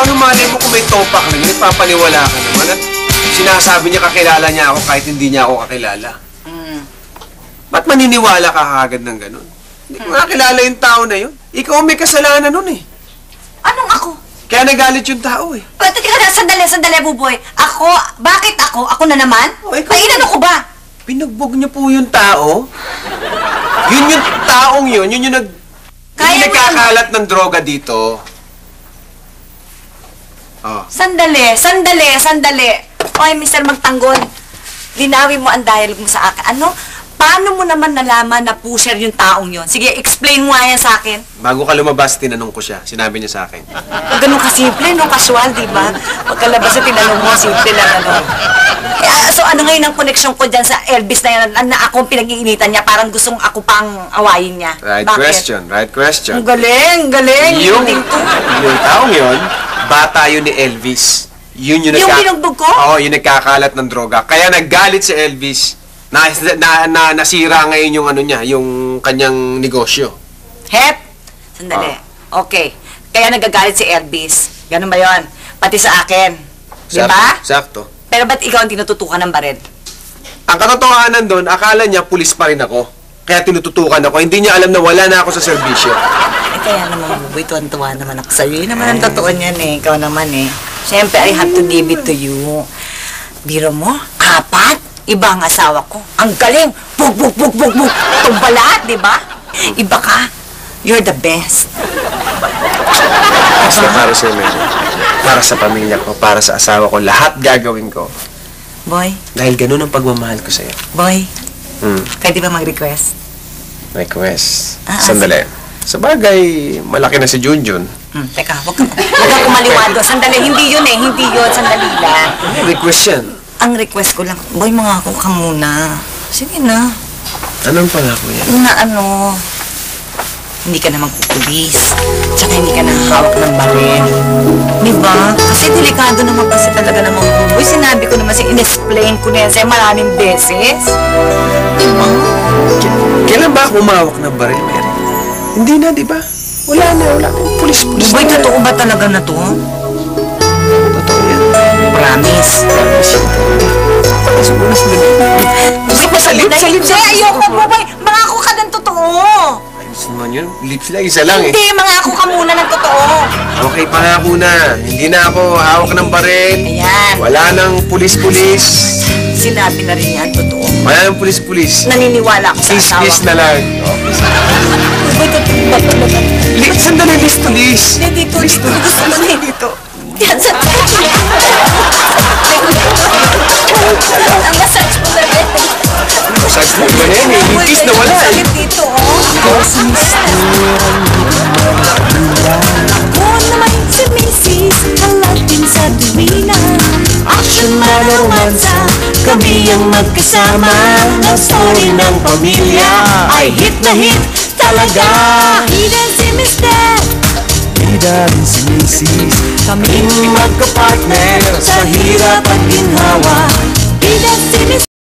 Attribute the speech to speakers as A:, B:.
A: Anong malay mo kung may topak na yun? Nagpapaniwala ka naman at sinasabi niya kakilala niya ako kahit hindi niya ako kakilala. Ba't maniniwala ka agad ng ganun? Hindi ko kakilala yung tao na yun. Ikaw may kasalanan nun eh.
B: Anong ako?
A: Kaya nagalit yung tao eh.
B: Teka na, sandali, Buboy. Ako? Bakit ako? Ako na naman?
A: Oh, ikaw.
B: Kailan ko ba?
A: Binugbog niyo po yung tao. Yun yung taong yun. Yun yung nagkakalat ng droga dito. Oh.
B: Sandali. Oy, Mr. Magtanggol. Linawin mo ang dialogue mo sa akin. Ano? Paano mo naman nalaman na pusher yung taong yon? Sige, explain mo nga yan sa akin.
A: Bago ka lumabas, tinanong ko siya. Sinabi niya sa akin.
B: Ganun kasimple, no? Casual, di ba? Pagkalabas na tinanong mo, simple lang, ano? So, ano ngayon ang connection ko dyan sa Elvis na yan na akong pinag-iinitan niya? Parang gustong ako pang awayin niya.
A: Right question.
B: Ang galing.
A: Yung taong yun, bata yun ni Elvis. Yung
B: binugbog ko?
A: Oo, yung nagkakalat ng droga. Kaya naggalit si Elvis. Nasira ngayon yung ano niya, yung kanyang negosyo.
B: Hep! Sandali. Okay. Kaya nagagalit si Elvis. Ganun ba yon? Pati sa akin. Di ba?
A: Sakto.
B: Pero ba't ikaw ang tinututukan ng baril?
A: Ang katotohanan doon, akala niya pulis pa rin ako. Kaya tinututukan ako. Hindi niya alam na wala na ako sa serbisyo.
B: Kaya naman, Buboy, tuwan-tuwa naman ako sa'yo. Yun naman ang totoo niyan eh. Ikaw naman eh. Siyempre, I have to give it to you. Biro mo, 4? Iba ang asawa ko. Ang galing! Bug! Tumbala, di ba? Iba ka. You're the best.
A: Basta para sa Mary. Para sa pamilya ko, para sa asawa ko, lahat gagawin ko.
B: Boy?
A: Dahil ganun ang pagmamahal ko sa'yo.
B: Boy? Pwede ba mag-request?
A: Request? Sandali. Sa bagay, malaki na si Junjun.
B: Teka, wag kang kumaliwado. Sandali, hindi yun. Sandali lang.
A: Request yan.
B: Ang request ko lang, boy, mangako ka muna. Sige na.
A: Anong pangako yan?
B: Na hindi ka na magpupulis. Tsaka hindi ka na hawak ng baril. Diba? Kasi delikado naman kasi talaga naman, boy. Sinabi ko naman, in-explain ko na yan sa'yo maraming beses. Diba?
A: Kailan ba ako umawak ng baril, Mary? Hindi na, di ba? Wala na. Pulis.
B: Boy, totoo ba talaga na to?
A: Totoo yan.
B: Promise. Sa lips. Ayoko mo, boy. Mangako ka ng totoo.
A: Ayos naman yun. Lips lang, isa lang eh.
B: Hindi, mangako ka muna ng totoo.
A: Okay, pangako na. Hindi na ako hawak ng baril.
B: Ayan.
A: Wala nang pulis-pulis.
B: Sinabi na rin yan, totoo.
A: Wala nang pulis-pulis.
B: Naniniwala ako sa asawa.
A: Kiss na lang.
B: Boy, totoo ba talaga?
A: Sandali, list to list.
B: Dito. Gusto mo na dito. Yan, sa ang massage mo na rin.
A: Massage mo ba yan eh? Yung kiss na wala eh.
B: Sakit dito, oh. Ako naman si Mrs. Halatin sa tuwina. Action man o romansa, kami ang magkasama. Love story ng pamilya ay hit na hit talaga. Hidden si Mr.
C: Ida rin si Mrs.
B: Kaming magka-partner sa hirap at ginhawa. Hidden si Mr.